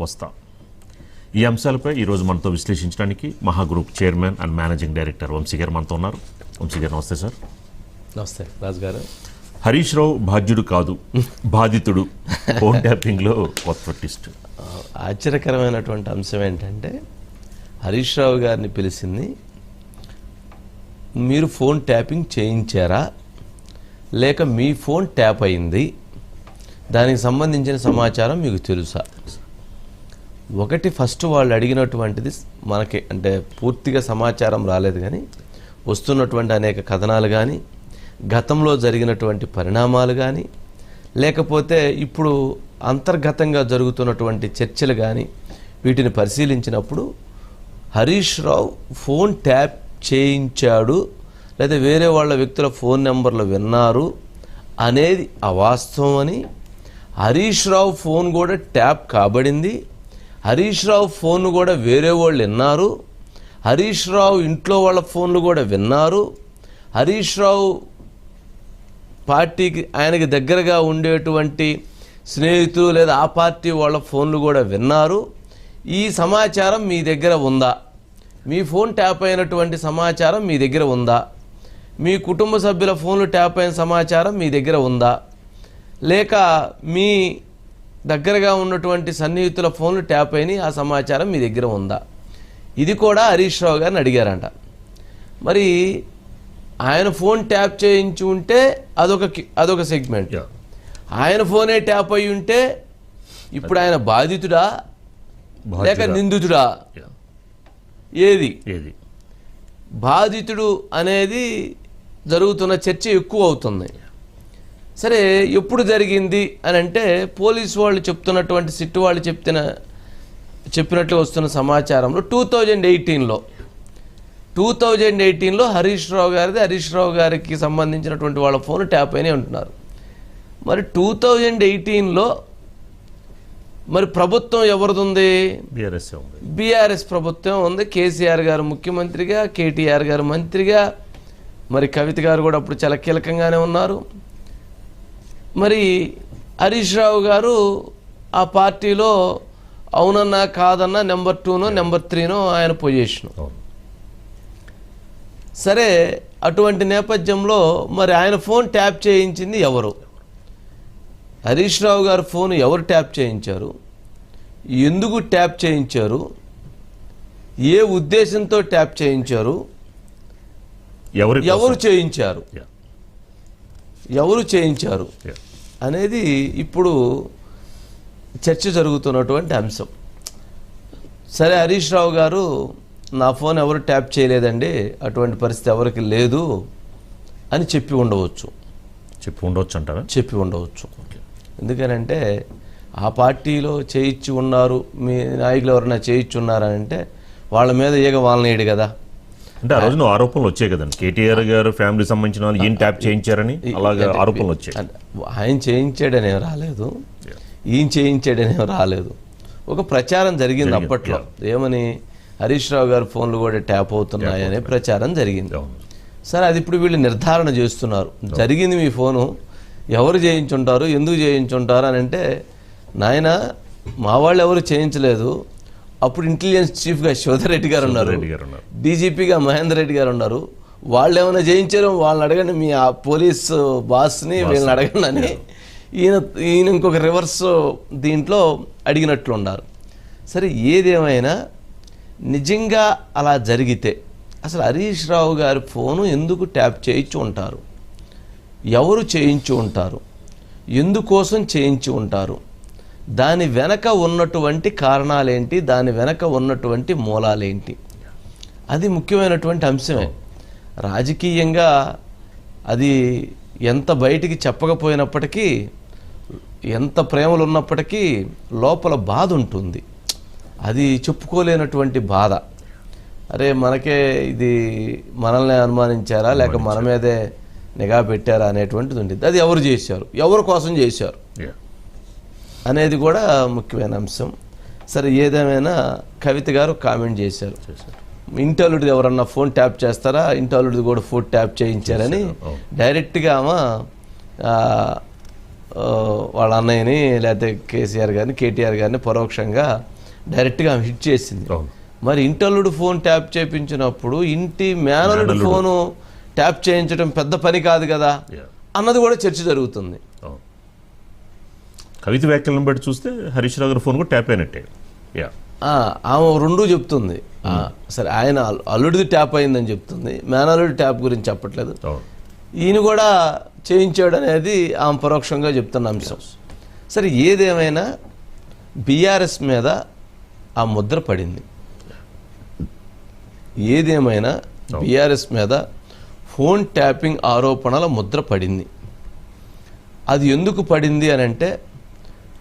వస్తా ఈ అంశాలపై ఈరోజు మనతో విశ్లేషించడానికి Maha group chairman and managing director Vamsi గారు మనతో ఉన్నారు. వంశీ గారు నమస్తే సార్. నమస్తే రాజు గారు. హరీష్ రావు బాధ్యుడు కాదు బాధితుడు ఫోన్ ట్యాపింగ్లో కొత్త ట్విస్ట్. ఆశ్చర్యకరమైనటువంటి అంశం ఏంటంటే హరీష్ రావు గారిని పిలిచింది మీరు ఫోన్ ట్యాపింగ్ చేయించారా లేక మీ ఫోన్ ట్యాప్ అయింది దానికి సంబంధించిన సమాచారం మీకు తెలుసా? ఒకటి ఫస్ట్ వాళ్ళు అడిగినటువంటిది మనకి అంటే పూర్తిగా సమాచారం రాలేదు, కానీ వస్తున్నటువంటి అనేక కథనాలు కానీ గతంలో జరిగినటువంటి పరిణామాలు కానీ లేకపోతే ఇప్పుడు అంతర్గతంగా జరుగుతున్నటువంటి చర్చలు కానీ వీటిని పరిశీలించినప్పుడు హరీష్ రావు ఫోన్ ట్యాప్ చేయించాడు లేదా వేరే వాళ్ళ వ్యక్తుల ఫోన్ నెంబర్లు విన్నారు అనేది అవాస్తవం అని, హరీష్ రావు ఫోన్ కూడా ట్యాప్ కాబడింది, హరీష్ రావు ఫోన్ కూడా వేరే వాళ్ళు విన్నారు, హరీష్ రావు ఇంట్లో వాళ్ళ ఫోన్లు కూడా విన్నారు, హరీష్ రావు పార్టీకి ఆయనకి దగ్గరగా ఉండేటువంటి స్నేహితులు లేదా ఆ పార్టీ వాళ్ళ ఫోన్లు కూడా విన్నారు. ఈ సమాచారం మీ దగ్గర ఉందా? మీ ఫోన్ ట్యాప్ అయినటువంటి సమాచారం మీ దగ్గర ఉందా? మీ కుటుంబ సభ్యుల ఫోన్లు ట్యాప్ అయిన సమాచారం మీ దగ్గర ఉందా? లేక మీ దగ్గరగా ఉన్నటువంటి సన్నిహితుల ఫోన్లు ట్యాప్ అయినాయి, ఆ సమాచారం మీ దగ్గర ఉందా? ఇది కూడా హరీష్ రావు గారిని అడిగారంట. మరి ఆయన ఫోన్ ట్యాప్ చేయించి ఉంటే అదొక సెగ్మెంట్, ఆయన ఫోనే ట్యాప్ అయి ఉంటే ఇప్పుడు ఆయన బాధితుడా లేక నిందితుడా? ఏది బాధితుడు అనేది జరుగుతున్న చర్చ ఎక్కువ అవుతుంది. సరే, ఎప్పుడు జరిగింది అని అంటే పోలీసు వాళ్ళు చెప్తున్నటువంటి సిట్టు వాళ్ళు చెప్పినట్లు వస్తున్న సమాచారంలో 2018లో హరీష్ రావు గారికి సంబంధించినటువంటి వాళ్ళ ఫోన్ ట్యాప్ అయినా ఉంటున్నారు. మరి 2018లో మరి ప్రభుత్వం ఎవరిది ఉంది? బీఆర్ఎస్ ప్రభుత్వం ఉంది. కేసీఆర్ గారు ముఖ్యమంత్రిగా, కేటీఆర్ గారు మంత్రిగా, మరి కవిత గారు కూడా అప్పుడు చాలా కీలకంగానే ఉన్నారు. మరి హరీష్ రావు గారు ఆ పార్టీలో అవునన్నా కాదన్నా నెంబర్ 2నో నెంబర్ 3నో ఆయన పొజిషను. సరే, అటువంటి నేపథ్యంలో మరి ఆయన ఫోన్ ట్యాప్ చేయించింది ఎవరు? హరీష్ రావు గారి ఫోన్ ఎవరు ట్యాప్ చేయించారు? ఎందుకు ట్యాప్ చేయించారు? ఏ ఉద్దేశంతో ట్యాప్ చేయించారు? ఎవరు చేయించారు అనేది ఇప్పుడు చర్చ జరుగుతున్నటువంటి అంశం. సరే, హరీష్ రావు గారు నా ఫోన్ ఎవరు ట్యాప్ చేయలేదండి, అటువంటి పరిస్థితి ఎవరికి లేదు అని చెప్పి ఉండవచ్చు అంటారా? చెప్పి ఉండవచ్చు. ఎందుకనంటే ఆ పార్టీలో చేయించి ఉన్నారు, మీ నాయకులు ఎవరైనా చేయించి ఉన్నారంటే వాళ్ళ మీద ఈగ వాలనేడు కదా. అంటే ఆ రోజున ఆరోపణలు వచ్చాయి కదండి, కేటీఆర్ గారు ఫ్యామిలీ సంబంధించిన వాళ్ళు ఏం ట్యాప్ చేయించారని అలాగే ఆరోపణలు వచ్చాయి. ఆయన చేయించాడనే రాలేదు, ఈయన చేయించాడనే రాలేదు. ఒక ప్రచారం జరిగింది అప్పట్లో, ఏమని హరీష్ రావు గారి ఫోన్లు కూడా ట్యాప్ అవుతున్నాయనే ప్రచారం జరిగింది. సరే, అది ఇప్పుడు వీళ్ళు నిర్ధారణ చేస్తున్నారు. జరిగింది మీ ఫోను, ఎవరు చేయించుంటారు, ఎందుకు చేయించుంటారు అని అంటే, నాయన మా వాళ్ళు ఎవరు చేయించలేదు. అప్పుడు ఇంటెలిజెన్స్ చీఫ్గా శివధర్ రెడ్డి గారు ఉన్నారు, డీజీపీగా మహేందర్ రెడ్డి గారు ఉన్నారు. వాళ్ళు ఏమైనా చేయించారో వాళ్ళని అడగండి, మీ ఆ పోలీసు బాస్ని వీళ్ళని అడగండి అని ఈయన ఇంకొక రివర్స్ దీంట్లో అడిగినట్లు ఉన్నారు. సరే, ఏదేమైనా నిజంగా అలా జరిగితే అసలు హరీష్ రావు గారి ఫోను ఎందుకు ట్యాప్ చేయించి ఉంటారు? ఎవరు చేయించి ఉంటారు? ఎందుకోసం చేయించి ఉంటారు? దాని వెనక ఉన్నటువంటి కారణాలేంటి? దాని వెనక ఉన్నటువంటి మూలాలేంటి? అది ముఖ్యమైనటువంటి అంశమే. రాజకీయంగా అది ఎంత బయటికి చెప్పకపోయినప్పటికీ, ఎంత ప్రేమలు ఉన్నప్పటికీ లోపల బాధ ఉంటుంది. అది చెప్పుకోలేనటువంటి బాధ. అరే, మనకే ఇది మనల్ని అనుమానించారా లేక మన మీదే నిఘా పెట్టారా అనేటువంటిది ఉంటుంది. అది ఎవరు చేశారు, ఎవరి కోసం చేశారు అనేది కూడా ముఖ్యమైన అంశం. సరే, ఏదేమైనా కవిత గారు కామెంట్ చేశారు, ఇంటర్వ్యూది ఎవరన్నా ఫోన్ ట్యాప్ చేస్తారా, ఇంటర్వ్యూది కూడా ఫోన్ ట్యాప్ చేయించారని డైరెక్ట్గా ఆమె వాళ్ళ అన్నయ్యని లేకపోతే కేసీఆర్ గారిని కేటీఆర్ గారిని పరోక్షంగా డైరెక్ట్గా ఆమె హిట్ చేసింది. మరి ఇంటల్లుడు ఫోన్ ట్యాప్ చేయించినప్పుడు ఇంటి మేనల్లుడు ఫోను ట్యాప్ చేయించడం పెద్ద పని కాదు కదా అన్నది కూడా చర్చ జరుగుతుంది. కవిత వ్యాఖ్యలను బట్టి చూస్తే హరీష్ రావు గారి ఫోన్ కూడా ట్యాప్ అయినట్టే. ఆమె రెండూ చెప్తుంది. సరే, ఆయన అల్లుడిది ట్యాప్ అయిందని చెప్తుంది, మేనల్లుడి ట్యాప్ గురించి చెప్పట్లేదు. ఈయన కూడా చేయించాడు అనేది ఆమె పరోక్షంగా చెప్తున్న అంశం. సరే, ఏదేమైనా బీఆర్ఎస్ మీద ఆ ముద్ర పడింది. ఏదేమైనా బీఆర్ఎస్ మీద ఫోన్ ట్యాపింగ్ ఆరోపణల ముద్ర పడింది. అది ఎందుకు పడింది అని అంటే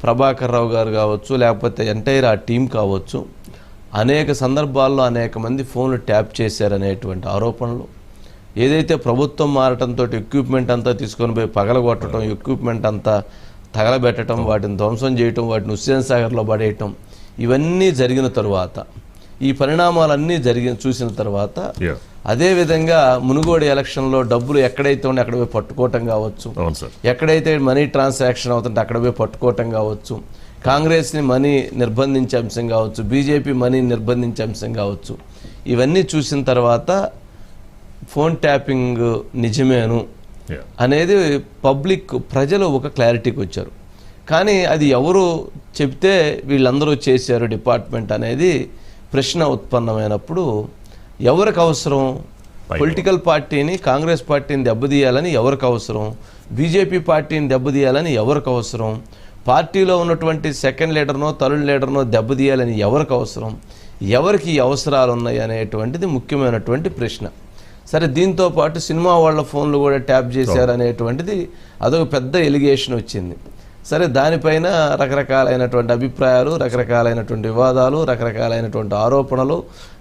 ప్రభాకర్ రావు గారు కావచ్చు, లేకపోతే ఎంటైర్ ఆ టీం కావచ్చు, అనేక సందర్భాల్లో అనేక మంది ఫోన్లు ట్యాప్ చేశారనేటువంటి ఆరోపణలు, ఏదైతే ప్రభుత్వం మారటంతో ఎక్విప్మెంట్ అంతా తీసుకొని పోయి పగలగొట్టడం, ఎక్విప్మెంట్ అంతా తగలబెట్టడం, వాటిని ధ్వంసం చేయటం, వాటిని హుస్సేన్ సాగర్లో పడేయటం, ఇవన్నీ జరిగిన తరువాత, ఈ పరిణామాలన్నీ చూసిన తర్వాత, అదేవిధంగా మునుగోడు ఎలక్షన్లో డబ్బులు ఎక్కడైతే ఉంటే అక్కడ పోయి పట్టుకోవటం కావచ్చు, ఎక్కడైతే మనీ ట్రాన్సాక్షన్ అవుతుంటే అక్కడ పోయి పట్టుకోవటం కావచ్చు, కాంగ్రెస్ని మనీ నిర్బంధించే అంశం కావచ్చు, బీజేపీ మనీ నిర్బంధించే అంశం కావచ్చు, ఇవన్నీ చూసిన తర్వాత ఫోన్ ట్యాపింగ్ నిజమేను అనేది పబ్లిక్ ప్రజలు ఒక క్లారిటీకి వచ్చారు. కానీ అది ఎవరు చెప్తే వీళ్ళందరూ చేశారు డిపార్ట్మెంట్ అనేది ప్రశ్న ఉత్పన్నమైనప్పుడు ఎవరికి అవసరం? పొలిటికల్ పార్టీని, కాంగ్రెస్ పార్టీని దెబ్బతీయాలని ఎవరికి అవసరం? బీజేపీ పార్టీని దెబ్బతీయాలని ఎవరికి అవసరం? పార్టీలో ఉన్నటువంటి సెకండ్ లీడర్నో థర్డ్ లీడర్నో దెబ్బతీయాలని ఎవరికి అవసరం? ఎవరికి ఈ అవసరాలు ఉన్నాయి అనేటువంటిది ముఖ్యమైనటువంటి ప్రశ్న. సరే, దీంతో పాటు సినిమా వాళ్ళ ఫోన్లు కూడా ట్యాప్ చేశారనేటువంటిది అదొక పెద్ద ఎలిగేషన్ వచ్చింది. సరే, దానిపైన రకరకాలైనటువంటి అభిప్రాయాలు, రకరకాలైనటువంటి వివాదాలు, రకరకాలైనటువంటి ఆరోపణలు,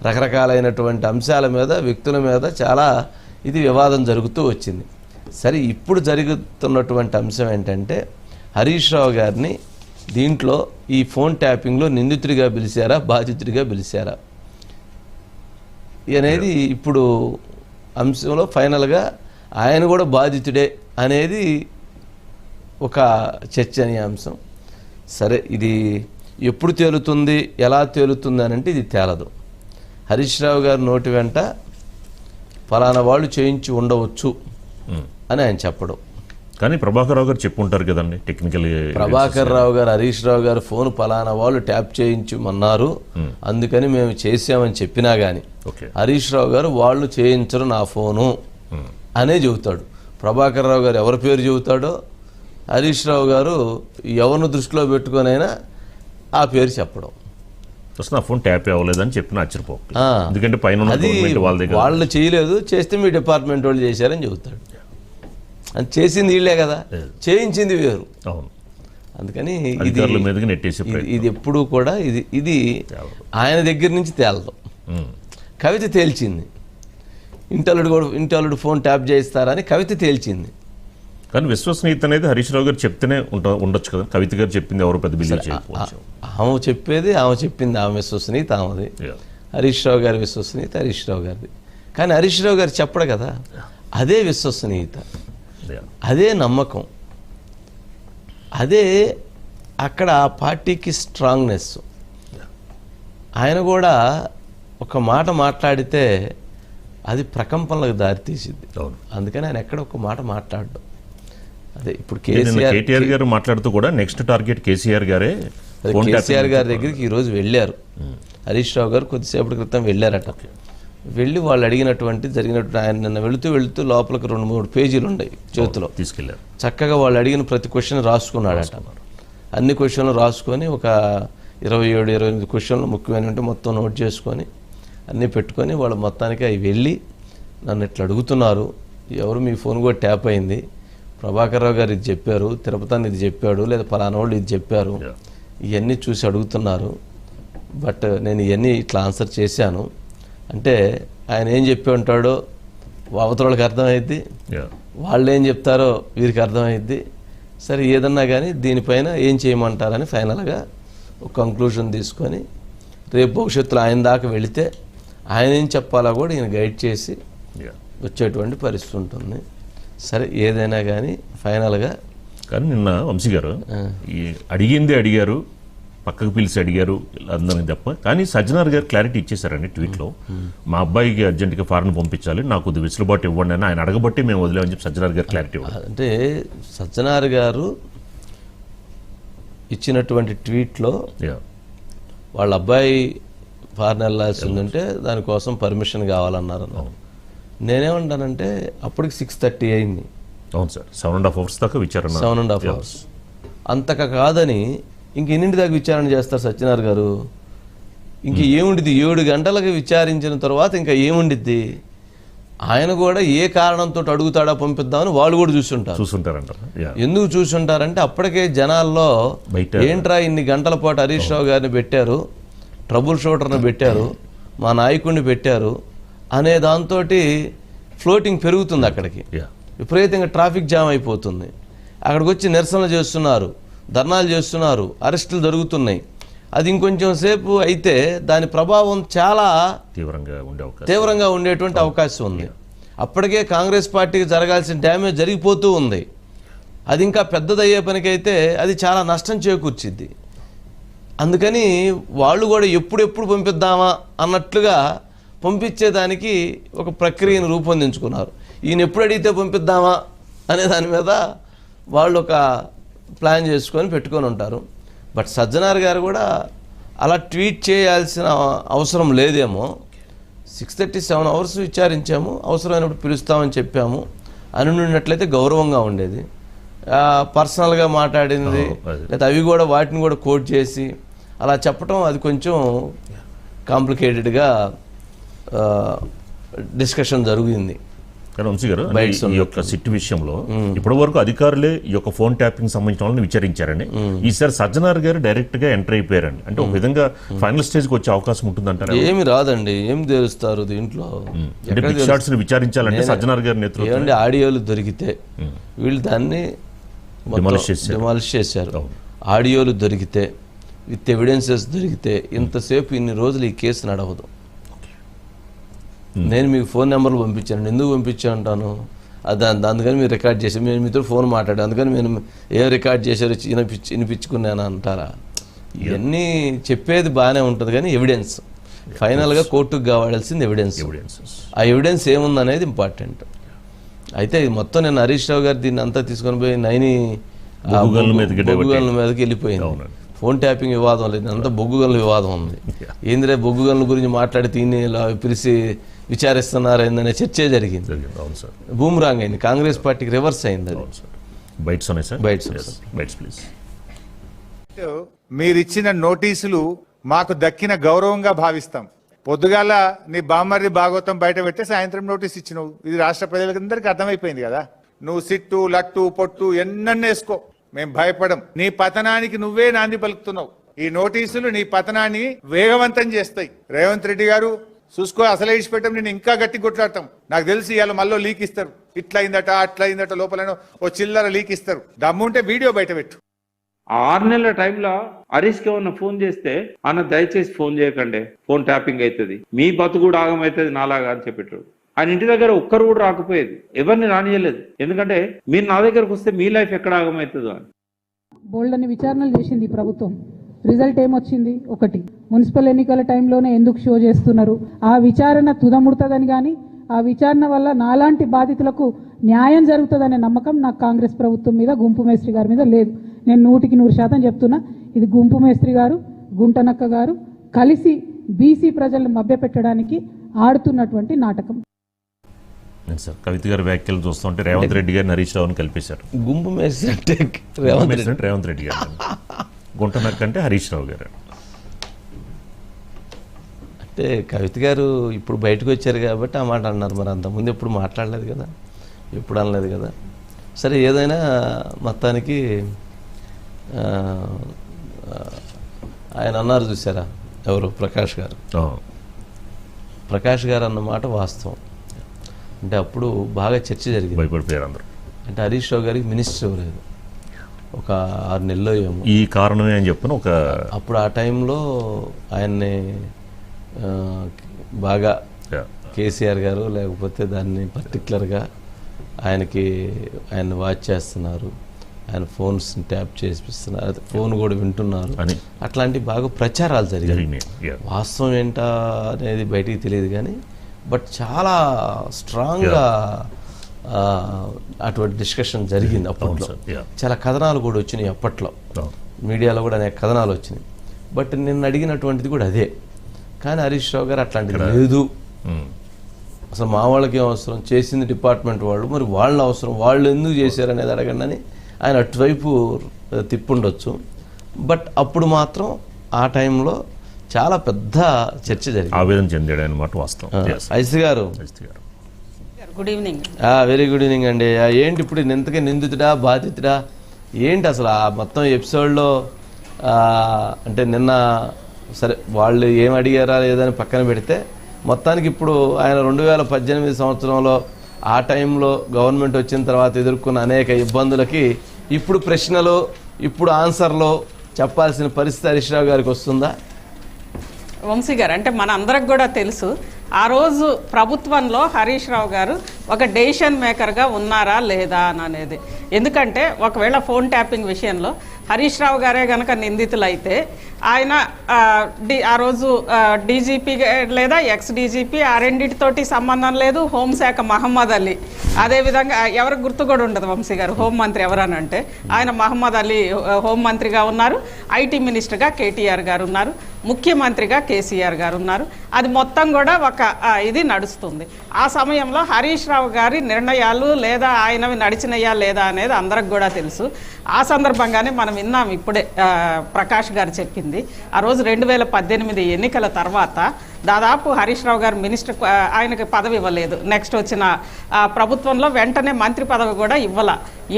రకరకాలైనటువంటి అంశాల మీద, వ్యక్తుల మీద చాలా ఇది వివాదం జరుగుతూ వచ్చింది. సరే, ఇప్పుడు జరుగుతున్నటువంటి అంశం ఏంటంటే హరీష్ రావు గారిని దీంట్లో ఈ ఫోన్ ట్యాపింగ్లో నిందితుడిగా పిలిచారా, బాధితుడిగా పిలిచారా అనేది ఇప్పుడు అంశంలో ఫైనల్గా ఆయన కూడా బాధితుడే అనేది ఒక చర్చనీయాంశం. సరే, ఇది ఎప్పుడు తేలుతుంది, ఎలా తేలుతుంది అని అంటే ఇది తేలదు. హరీష్ రావు గారి నోటి వెంట ఫలానా వాళ్ళు చేయించి ఉండవచ్చు అని ఆయన చెప్పడం. కానీ ప్రభాకర్ రావు గారు చెప్పుంటారు కదండి టెక్నికల్. ప్రభాకర్ రావు గారు హరీష్ రావు గారు ఫోన్ ఫలానా వాళ్ళు ట్యాప్ చేయించమన్నారు, అందుకని మేము చేసామని చెప్పినా కానీ హరీష్ రావు గారు వాళ్ళు చేయించరు నా ఫోను అనే చెబుతాడు. ప్రభాకర్ రావు గారు ఎవరి పేరు చెబుతాడో హరీష్ రావు గారు ఎవరిని దృష్టిలో పెట్టుకొనైనా ఆ పేరు చెప్పడం. నా ఫోన్ ట్యాప్ అవ్వలేదని చెప్పిన ఆశ్చర్యపో, ఎందుకంటే పైన వాళ్ళు చేయలేదు, చేస్తే మీ డిపార్ట్మెంట్ వాళ్ళు చేశారని చెబుతాడు. అని చేసింది వీళ్ళే కదా, చేయించింది వేరు. అందుకని ఇది ఎప్పుడు కూడా ఇది ఆయన దగ్గర నుంచి తేలదు. కవిత తేల్చింది, ఇంటల్లుడు ఫోన్ ట్యాప్ చేయిస్తారని కవిత తేల్చింది. కానీ విశ్వసనీయత అనేది హరీష్ రావు గారు చెప్తేనే ఉండొచ్చు కదా. కవిత గారు చెప్పింది ఎవరు పెద్ద బిలీవ్ చేయకపోవచ్చు. ఆమె చెప్పేది ఆమె చెప్పింది, ఆమె విశ్వసనీయత ఆమెది. హరీష్ రావు గారి విశ్వసనీయత హరీష్ రావు గారిది. కానీ హరీష్ రావు గారు చెప్పడు కదా, అదే విశ్వసనీయత, అదే నమ్మకం, అదే అక్కడ ఆ పార్టీకి స్ట్రాంగ్నెస్. ఆయన కూడా ఒక మాట మాట్లాడితే అది ప్రకంపనలకు దారితీసింది. అందుకని ఆయన ఎక్కడ ఒక మాట మాట్లాడడం. అదే ఇప్పుడు కేటీఆర్ గారు మాట్లాడుతూ కూడా నెక్స్ట్ టార్గెట్ కేసీఆర్ గారే. కేసీఆర్ గారి దగ్గరికి ఈరోజు వెళ్ళారు హరీష్ రావు గారు, కొద్దిసేపటి క్రితం వెళ్ళారట. వెళ్ళి వాళ్ళు అడిగినటువంటి జరిగినటువంటి ఆయన నిన్న వెళుతూ లోపలికి 2-3 పేజీలు ఉన్నాయి చేతిలో తీసుకెళ్ళారు. చక్కగా వాళ్ళు అడిగిన ప్రతి క్వశ్చన్ రాసుకున్నాడట. అన్ని క్వశ్చన్లు రాసుకొని ఒక 27-28 క్వశ్చన్లు ముఖ్యమైనటువంటి మొత్తం నోట్ చేసుకొని అన్నీ పెట్టుకొని వాళ్ళు మొత్తానికి అవి వెళ్ళి నన్ను ఇట్లా అడుగుతున్నారు, ఎవరు మీ ఫోన్ కూడా ట్యాప్ అయింది, ప్రభాకర్ రావు గారు ఇది చెప్పారు, తిరుపతిని ఇది చెప్పాడు, లేదా పలానా వాళ్ళు ఇది చెప్పారు, ఇవన్నీ చూసి అడుగుతున్నారు. బట్ నేను ఇవన్నీ ఇట్లా ఆన్సర్ చేశాను అంటే ఆయన ఏం చెప్పి ఉంటాడో అవతలకి అర్థమైద్ది, వాళ్ళు ఏం చెప్తారో వీరికి అర్థమైద్ది. సరే, ఏదన్నా కానీ దీనిపైన ఏం చేయమంటారని ఫైనల్గా ఒక కంక్లూషన్ తీసుకొని రేపు భవిష్యత్తులో ఆయన దాకా వెళితే ఆయన ఏం చెప్పాలో కూడా ఈయన గైడ్ చేసి వచ్చేటువంటి పరిస్థితి ఉంటుంది. సరే, ఏదైనా కానీ ఫైనల్గా కానీ నిన్న వంశీ గారు ఈ అడిగిందే అడిగారు, పక్కకు పిలిచి అడిగారు అందరిని తప్ప, కానీ సజ్జనార్ గారు క్లారిటీ ఇచ్చేశారండి ట్వీట్లో. మా అబ్బాయికి అర్జెంటుగా ఫారెన్ పంపించాలి, నాకు కొద్ది వెసులుబాటు ఇవ్వండి అని ఆయన అడగబట్టి మేము వదిలేమని చెప్పి సజ్జనార్ గారు క్లారిటీ ఇవ్వాలి. అంటే సజ్జనార్ గారు ఇచ్చినటువంటి ట్వీట్లో వాళ్ళ అబ్బాయి ఫారెన్ వెళ్ళాల్సి ఉందంటే దానికోసం పర్మిషన్ కావాలన్నారు. నేనేమంటానంటే అప్పటికి 6:30 అయింది. అవును సార్, 7.5 hours దాకా విచారణ. 7.5 hours అంతక కాదని ఇంక ఎన్నింటి దాకా విచారణ చేస్తారు సత్యనారాయణ గారు? ఇంక ఏముండిద్ది? 7 గంటలకు విచారించిన తర్వాత ఇంకా ఏముండిద్ది? ఆయన కూడా ఏ కారణంతో అడుగుతాడా పంపిద్దామని వాళ్ళు కూడా చూస్తుంటారంట. ఎందుకు చూస్తుంటారంటే అప్పటికే జనాల్లో ఏంట్రా ఇన్ని గంటల పాటు హరీష్ రావు గారిని పెట్టారు, ట్రబుల్ షూటర్ని పెట్టారు, మా నాయకుడిని పెట్టారు అనే దాంతో ఫ్లోటింగ్ పెరుగుతుంది. అక్కడికి విపరీతంగా ట్రాఫిక్ జామ్ అయిపోతుంది. అక్కడికి వచ్చి నిరసనలు చేస్తున్నారు, ధర్నాలు చేస్తున్నారు, అరెస్టులు జరుగుతున్నాయి. అది ఇంకొంచెం సేపు అయితే దాని ప్రభావం చాలా తీవ్రంగా ఉండేటువంటి అవకాశం ఉంది. అప్పటికే కాంగ్రెస్ పార్టీకి జరగాల్సిన డ్యామేజ్ జరిగిపోతూ ఉంది. అది ఇంకా పెద్దదయ్యే పనికైతే అది చాలా నష్టం చేకూర్చిద్ది. అందుకని వాళ్ళు కూడా ఎప్పుడెప్పుడు పంపిద్దామా అన్నట్లుగా పంపించేదానికి ఒక ప్రక్రియను రూపొందించుకున్నారు. ఈయన ఎప్పుడు అడిగితే పంపిద్దామా అనే దాని మీద వాళ్ళు ఒక ప్లాన్ చేసుకొని పెట్టుకొని ఉంటారు. బట్ సజ్జనార్ గారు కూడా అలా ట్వీట్ చేయాల్సిన అవసరం లేదేమో. 6:37 hours విచారించాము, అవసరమైనప్పుడు పిలుస్తామని చెప్పాము అని ఉన్నట్లయితే గౌరవంగా ఉండేది. పర్సనల్గా మాట్లాడింది లేదా అవి కూడా వాటిని కూడా కోట్ చేసి అలా చెప్పడం అది కొంచెం కాంప్లికేటెడ్గా డిస్కషన్ జరిగింది. కానీ వంశీ గారు ఈ యొక్క సిట్ విషయంలో ఇప్పటి వరకు అధికారులే ఈ యొక్క ఫోన్ ట్యాపింగ్ సంబంధించిన వాళ్ళని విచారించారండి. ఈసారి సజ్జనార్ గారు డైరెక్ట్ గా ఎంటర్ అయిపోయారండి. అంటే ఒక విధంగా ఫైనల్ స్టేజ్ కి వచ్చే అవకాశం ఉంటుందంటారు. ఏమి రాదండి, ఏం తెలుస్తారు దీంట్లో? విచారించాలంటే సజ్జనార్ గారి నేతృత్వం ఆడియోలు దొరికితే వీళ్ళు దాన్ని డిమాలిష్ చేశారు. ఆడియోలు దొరికితే విత్ ఎవిడెన్సెస్ దొరికితే ఇంతసేపు ఇన్ని రోజులు ఈ కేసు నడవదు. నేను మీకు ఫోన్ నెంబర్లు పంపించాను, ఎందుకు పంపించాను అంటాను, అందుకని మీరు రికార్డ్ చేసి నేను మీతో ఫోన్ మాట్లాడాను, అందుకని నేను ఏం రికార్డ్ చేశారు వినిపించుకున్నాను అంటారా? ఇవన్నీ చెప్పేది బాగానే ఉంటుంది కానీ ఎవిడెన్స్ ఫైనల్గా కోర్టుకు కావాల్సింది ఎవిడెన్స్. ఆ ఎవిడెన్స్ ఏముందనేది ఇంపార్టెంట్. అయితే మొత్తం నేను హరీష్ రావు గారు దీన్ని అంతా తీసుకొని పోయి బొగ్గుగన్ల మీదకి వెళ్ళిపోయింది. ఫోన్ ట్యాపింగ్ వివాదం లేదు, అంతా బొగ్గుగన్ల వివాదం ఉంది. ఏంద్రే బొగ్గుగన్ల గురించి మాట్లాడి దీన్ని పిలిచి విచారిస్తున్నారనే చర్చే జరిగింది. బూమ్రాంగ్ అయింది, కాంగ్రెస్ పార్టీకి రివర్స్ అయింది. మీరిచ్చిన నోటీసులు మాకు దక్కిన గౌరవంగా భావిస్తాం. పొద్దుగాల నీ బామ్మర్ది భాగవతం బయట పెడితే సాయంత్రం నోటీస్ ఇచ్చినావు. ఇది రాష్ట్ర ప్రజలందరికీ అర్థమైపోయింది కదా. నువ్వు సిట్టు లట్టు పొట్టు ఎన్నెసుకో, మేము భయపడం. నీ పతనానికి నువ్వే నాంది పలుకుతున్నావు. ఈ నోటీసులు నీ పతనాన్ని వేగవంతం చేస్తాయి. రేవంత్ రెడ్డి గారు చూసుకో, అసలే ఇచ్చిపెట్టం, నేను ఇంకా గట్టి కొట్లాడతాం. నాకు తెలిసి ఇవాళ మళ్ళీ లీక్ ఇస్తారు, ఇట్లయిందట అట్లయిందట, లోపల ఓ చిల్లర లీక్ ఇస్తారు. దమ్ముంటే వీడియో బయట పెట్టు. 6 నెలల టైంలో హరీష్కి ఏమన్నా ఫోన్ చేస్తే అన్న దయచేసి ఫోన్ చేయకండి, ఫోన్ ట్యాపింగ్ అవుతుంది, మీ బతు కూడా ఆగమవుతుంది నాలాగా అని చెప్పేటారు. ఆయన ఇంటి దగ్గర ఒక్కరు కూడా రాకపోయేది, ఎవరిని రానియలేదు. ఎందుకంటే మీరు నా దగ్గరకు వస్తే మీ లైఫ్ ఎక్కడ ఆగమవుతుందో అని. బోల్డ్ అని విచారణలు చేసింది ఈ ప్రభుత్వం. రిజల్ట్ ఏమొచ్చింది? ఒకటి, మున్సిపల్ ఎన్నికల టైంలోనే ఎందుకు షో చేస్తున్నారు? ఆ విచారణ తుదముడుతుందని కానీ ఆ విచారణ వల్ల నాలాంటి బాధితులకు న్యాయం జరుగుతుందనే నమ్మకం నాకు కాంగ్రెస్ ప్రభుత్వం మీద, గుంపు మేస్త్రి గారి మీద లేదు. నేను 100% చెప్తున్నా, ఇది గుంపు మేస్త్రి గారు, గుంటనక్క గారు కలిసి బీసీ ప్రజలను మభ్యపెట్టడానికి ఆడుతున్నటువంటి నాటకం. సార్ కవిత గారి వ్యాఖ్యలు చూస్తుంటే రేవంత్ రెడ్డి గారిని హరీష్ రావుని కల్పేశారు. గుంపు మేస్త్రి అంటే రేవంత్ రెడ్డి గారు, గుంటనక్క అంటే హరీష్ రావు గారు. అంటే కవిత గారు ఇప్పుడు బయటకు వచ్చారు కాబట్టి ఆ మాట అన్నారు. మరి అంతకుముందు ఎప్పుడు మాట్లాడలేదు కదా, ఎప్పుడు అనలేదు కదా. సరే, ఏదైనా మొత్తానికి ఆయన అన్నారు చూసారా, ఎవరు, ప్రకాష్ గారు. ప్రకాష్ గారు అన్నమాట వాస్తవం. అంటే అప్పుడు బాగా చర్చ జరిగింది, భయపడిపోయారు అందరూ. అంటే హరీష్ రావు గారికి మినిస్టర్ ఇవ్వలేదు ఒక 6 నెలల్లో ఏమో. ఈ కారణమే అని చెప్పిన ఒక అప్పుడు ఆ టైంలో ఆయన్ని బాగా కేసీఆర్ గారు లేకపోతే దాన్ని పర్టికులర్గా ఆయన్ని వాచ్ చేస్తున్నారు, ఆయన ఫోన్స్ ట్యాప్ చేపిస్తున్నారు, ఫోన్ కూడా వింటున్నారు అని అట్లాంటి బాగా ప్రచారాలు జరిగాయి. జరిగినాయి. Yeah. వాస్తవం ఏంటా అనేది బయటికి తెలియదు కానీ బట్ చాలా స్ట్రాంగ్గా అటువంటి డిస్కషన్ జరిగింది అప్పట్లో. అవును సార్. Yeah. చాలా కథనాలు కూడా వచ్చినాయి అప్పట్లో, అవును. మీడియాలో కూడా అనేక కథనాలు వచ్చినాయి. బట్ నిన్న అడిగినటువంటిది కూడా అదే. కానీ హరీష్ రావు గారు అట్లాంటిది లేదు, అసలు మా వాళ్ళకి ఏం అవసరం, చేసింది డిపార్ట్మెంట్ వాళ్ళు, మరి వాళ్ళ అవసరం, వాళ్ళు ఎందుకు చేశారు అనేది అడగండి అని ఆయన అటువైపు తిప్పుండొచ్చు. బట్ అప్పుడు మాత్రం ఆ టైంలో చాలా పెద్ద చర్చ జరిగింది, ఆవేదన చెందాడు అన్నమాట వాస్తవం. ఐసి గారు. Good evening. Very good evening అండి. ఏంటి ఇప్పుడు ఇంతకీ నిందితుడా బాధితుడా ఏంటి అసలు ఆ మొత్తం ఎపిసోడ్లో? అంటే నిన్న సరే వాళ్ళు ఏం అడిగారా లేదని పక్కన పెడితే మొత్తానికి ఇప్పుడు ఆయన 2018 సంవత్సరంలో ఆ టైంలో గవర్నమెంట్ వచ్చిన తర్వాత ఎదుర్కొన్న అనేక ఇబ్బందులకి ఇప్పుడు ప్రశ్నలు, ఇప్పుడు ఆన్సర్లు చెప్పాల్సిన పరిస్థితి హరీష్ రావు గారికి వస్తుందా? వంశీ గారు, అంటే మన అందరికి కూడా తెలుసు ఆ రోజు ప్రభుత్వంలో హరీష్ రావు గారు ఒక డెసిషన్ మేకర్గా ఉన్నారా లేదా అనేది. ఎందుకంటే ఒకవేళ ఫోన్ ట్యాపింగ్ విషయంలో హరీష్ రావు గారే గనక నిందితులైతే ఆయన ఆ రోజు డీజీపీ లేదా ఎక్స్ డీజీపీ ఆ రెండింటితోటి సంబంధం లేదు. హోంశాఖ మహమ్మద్ అలీ, అదేవిధంగా ఎవరికి గుర్తు కూడా ఉండదు వంశీ గారు, హోంమంత్రి ఎవరనంటే ఆయన మహమ్మద్ అలీ హోంమంత్రిగా ఉన్నారు, ఐటీ మినిస్టర్గా కేటీఆర్ గారు ఉన్నారు, ముఖ్యమంత్రిగా కేసీఆర్ గారు ఉన్నారు. అది మొత్తం కూడా ఒక ఇది నడుస్తుంది. ఆ సమయంలో హరీష్ రావు గారి నిర్ణయాలు లేదా ఆయనవి నడిచినయా లేదా అనేది అందరికి కూడా తెలుసు. ఆ సందర్భంగానే మనం విన్నాం ఇప్పుడే ప్రకాష్ గారు చెప్పింది. ఆ రోజు 2018 ఎన్నికల తర్వాత దాదాపు హరీష్ రావు గారు మినిస్టర్, ఆయనకి పదవి ఇవ్వలేదు. నెక్స్ట్ వచ్చిన ప్రభుత్వంలో వెంటనే మంత్రి పదవి కూడా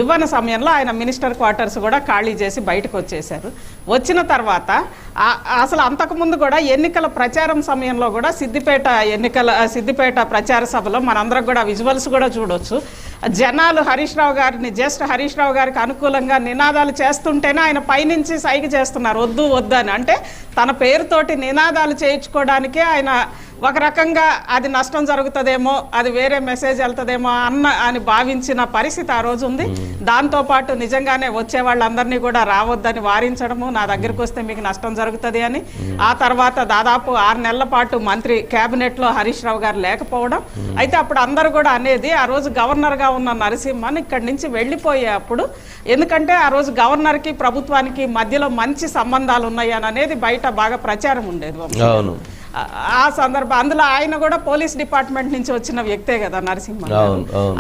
ఇవ్వని సమయంలో ఆయన మినిస్టర్ క్వార్టర్స్ కూడా ఖాళీ చేసి బయటకు వచ్చేశారు. వచ్చిన తర్వాత అసలు అంతకుముందు కూడా ఎన్నికల ప్రచారం సమయంలో కూడా సిద్దిపేట ప్రచార సభలో మనందరం కూడా విజువల్స్ కూడా చూడొచ్చు. జనాలు హరీష్ రావు గారిని జస్ట్ హరీష్ రావు గారికి అనుకూలంగా నినాదాలు చేస్తుంటేనే ఆయన పైనుంచి సైగ చేస్తున్నారు వద్దు వద్దు అని. అంటే తన పేరుతోటి నినాదాలు చేయించుకోవడానికే ఆయన ఒక రకంగా అది నష్టం జరుగుతుందేమో, అది వేరే మెసేజ్ వెళ్తుందేమో అని భావించిన పరిస్థితి ఆ రోజు ఉంది. దాంతోపాటు నిజంగానే వచ్చే వాళ్ళందరినీ కూడా రావద్దని వారించడము, నా దగ్గరికి వస్తే మీకు నష్టం జరుగుతుంది అని. ఆ తర్వాత దాదాపు 6 నెలల పాటు మంత్రి క్యాబినెట్లో హరీష్ రావు గారు లేకపోవడం. అయితే అప్పుడు అందరూ కూడా అనేది ఆ రోజు గవర్నర్గా ఉన్న నరసింహన్ ఇక్కడి నుంచి వెళ్ళిపోయేప్పుడు, ఎందుకంటే ఆ రోజు గవర్నర్కి ప్రభుత్వానికి మధ్యలో మంచి సంబంధాలు ఉన్నాయి అని అనేది బయట బాగా ప్రచారం ఉండేది. ఆ సందర్భం అందులో ఆయన కూడా పోలీస్ డిపార్ట్మెంట్ నుంచి వచ్చిన వ్యక్తే కదా నరసింహన్.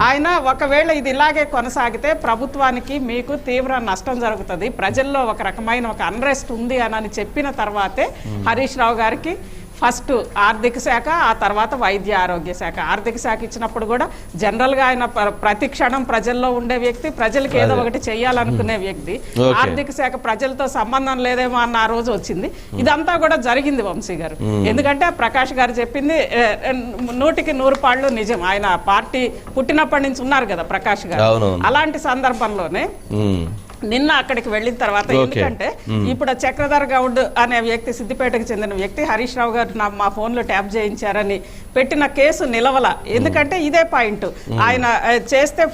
ఆయన ఒకవేళ ఇది ఇలాగే కొనసాగితే ప్రభుత్వానికి మీకు తీవ్ర నష్టం జరుగుతుంది, ప్రజల్లో ఒక రకమైన ఒక అన్రెస్ట్ ఉంది అని చెప్పిన తర్వాతే హరీష్ రావు గారికి ఫస్ట్ ఆర్థిక శాఖ, ఆ తర్వాత వైద్య ఆరోగ్య శాఖ. ఆర్థిక శాఖ ఇచ్చినప్పుడు కూడా జనరల్గా ఆయన ప్రతి క్షణం ప్రజల్లో ఉండే వ్యక్తి, ప్రజలకు ఏదో ఒకటి చేయాలనుకునే వ్యక్తి. ఆర్థిక శాఖ ప్రజలతో సంబంధం లేదేమో అన్న ఆ రోజు వచ్చింది. ఇదంతా కూడా జరిగింది వంశీ గారు. ఎందుకంటే ప్రకాష్ గారు చెప్పింది 100కి 100 పాళ్ళు నిజం. ఆయన పార్టీ పుట్టినప్పటి నుంచి ఉన్నారు కదా ప్రకాష్ గారు. అలాంటి సందర్భంలోనే నిన్న అక్కడికి వెళ్ళిన తర్వాత, ఎందుకంటే ఇప్పుడు చక్రధర్ గౌడ్ అనే వ్యక్తి, సిద్దిపేటకు చెందిన వ్యక్తి, హరీష్ రావు గారు మా ఫోన్లో ట్యాప్ చేయించారని పెట్టిన కేసు నిలవల. ఎందుకంటే ఇదే పాయింట్, ఆయన చేస్తే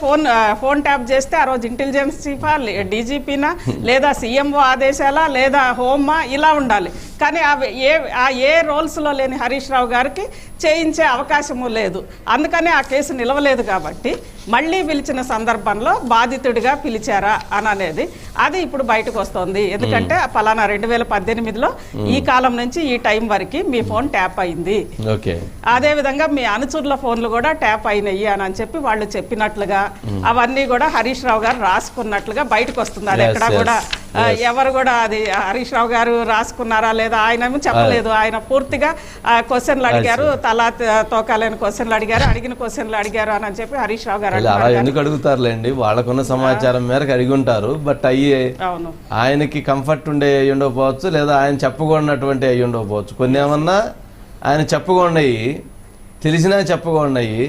ఫోన్ ట్యాప్ చేస్తే ఆ రోజు ఇంటెలిజెన్స్ చీఫా, డీజీపీనా, లేదా సీఎంఓ ఆదేశాలా, లేదా హోమా, ఇలా ఉండాలి. కానీ ఏ రోల్స్లో లేని హరీష్ రావు గారికి చేయించే అవకాశము లేదు. అందుకని ఆ కేసు నిలవలేదు. కాబట్టి మళ్ళీ పిలిచిన సందర్భంలో బాధితుడిగా పిలిచారా అని అనేది అది ఇప్పుడు బయటకు వస్తుంది. ఎందుకంటే పలానా 2018లో ఈ కాలం నుంచి ఈ టైం వరకు మీ ఫోన్ ట్యాప్ అయింది, అదే విధంగా మీ అనుచరుల ఫోన్లు కూడా ట్యాప్ అయినాయి అని చెప్పి వాళ్ళు చెప్పినట్లుగా అవన్నీ కూడా హరీష్ రావు గారు రాసుకున్నట్లుగా బయటకు వస్తుంది. అది ఎక్కడా కూడా ఎవరు కూడా అది హరీష్ రావు గారు రాసుకున్నారా లేదా ఆయన చెప్పలేదు. ఆయన పూర్తిగా క్వశ్చన్లు అడిగారు, తలా తోకాలేని క్వశ్చన్లు అడిగారు, అడిగిన క్వశ్చన్లు అడిగారు అని చెప్పి హరీష్ రావు గారు ఎందుకు అడుగుతారులేండి, వాళ్ళకున్న సమాచారం మేరకు అడిగి ఉంటారు. బట్ ఆయనకి కంఫర్ట్ ఉండే అయ్యి ఉండకపోవచ్చు, లేదా ఆయన చెప్పకూడనటువంటి అయ్యి ఉండకపోవచ్చు. కొన్ని ఏమన్నా ఆయన చెప్పకూడనయి, తెలిసినా చెప్పకూడనయి.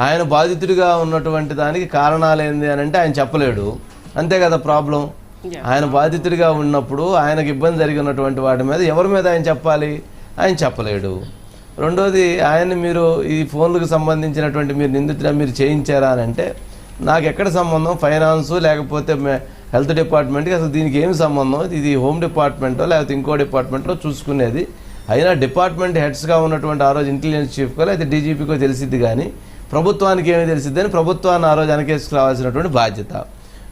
ఆయన బాధితుడిగా ఉన్నటువంటి దానికి కారణాలు ఏంది అని అంటే ఆయన చెప్పలేడు, అంతే కదా ప్రాబ్లం. ఆయన బాధితుడిగా ఉన్నప్పుడు ఆయనకు ఇబ్బంది జరిగినటువంటి వాటి మీద ఎవరి మీద ఆయన చెప్పాలి, ఆయన చెప్పలేడు. రెండోది, ఆయన్ని మీరు ఈ ఫోన్లకు సంబంధించినటువంటి మీరు నిందితుడా మీరు చేయించారా అని అంటే నాకు ఎక్కడ సంబంధం, ఫైనాన్సు లేకపోతే హెల్త్ డిపార్ట్మెంట్కి అసలు దీనికి ఏమి సంబంధం, ఇది హోమ్ డిపార్ట్మెంటో లేకపోతే ఇంకో డిపార్ట్మెంటో చూసుకునేది. అయినా డిపార్ట్మెంట్ హెడ్స్గా ఉన్నటువంటి ఆ రోజు ఇంటెలిజెన్స్ చీఫ్కో లేకపోతే డీజీపీకో తెలిసిద్ది, కానీ ప్రభుత్వానికి ఏమి తెలిసిద్ది అని ప్రభుత్వాన్ని ఆ రోజు వెనకేసుకురావాల్సినటువంటి బాధ్యత.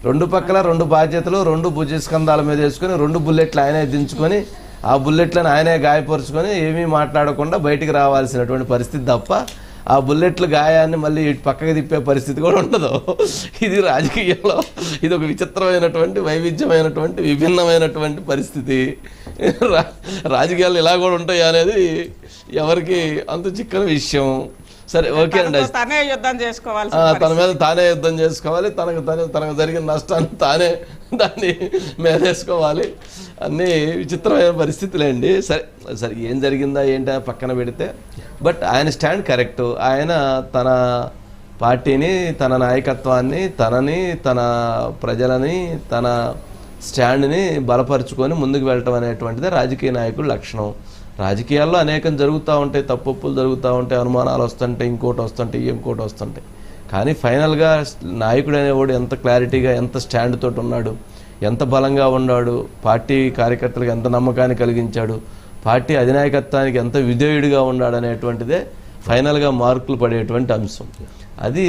రెండు పక్కల రెండు బాధ్యతలు, రెండు భుజస్కంధాల మీద వేసుకొని 2 బుల్లెట్లు ఆయనే దించుకొని ఆ బుల్లెట్లను ఆయనే గాయపరుచుకొని ఏమీ మాట్లాడకుండా బయటికి రావాల్సినటువంటి పరిస్థితి తప్ప ఆ బుల్లెట్లు గాయాన్ని మళ్ళీ ఇటు పక్కకి తిప్పే పరిస్థితి కూడా ఉండదు. ఇది రాజకీయంలో ఇది ఒక విచిత్రమైనటువంటి, వైవిధ్యమైనటువంటి, విభిన్నమైనటువంటి పరిస్థితి. రాజకీయాలు ఇలా కూడా ఉంటాయి అనేది ఎవరికి అంత చిక్కని విషయం. సరే, ఓకే అండి. తనే యుద్ధం చేసుకోవాలి, తన మీద తానే యుద్ధం చేసుకోవాలి, తనకు జరిగిన నష్టాన్ని తానే దాన్ని మేదేసుకోవాలి. అన్నీ విచిత్రమైన పరిస్థితులేండి. సరే ఏం జరిగిందా ఏంటో పక్కన పెడితే, బట్ ఆయన స్టాండ్ కరెక్ట్. ఆయన తన పార్టీని, తన నాయకత్వాన్ని, తనని, తన ప్రజలని, తన స్టాండ్ని బలపరుచుకొని ముందుకు వెళ్ళటం అనేటువంటిదే రాజకీయ నాయకుల లక్షణం. రాజకీయాల్లో అనేకం జరుగుతూ ఉంటాయి, తప్పులు జరుగుతూ ఉంటాయి, అనుమానాలు వస్తుంటాయి, ఇంకోటి వస్తుంటాయి. కానీ ఫైనల్గా నాయకుడు అనేవాడు ఎంత క్లారిటీగా, ఎంత స్టాండ్ తోటి ఉన్నాడు, ఎంత బలంగా ఉన్నాడు, పార్టీ కార్యకర్తలకు ఎంత నమ్మకాన్ని కలిగించాడు, పార్టీ అధినాయకత్వానికి ఎంత విధేయుడిగా ఉన్నాడు అనేటువంటిదే ఫైనల్గా మార్కులు పడేటువంటి అంశం. అది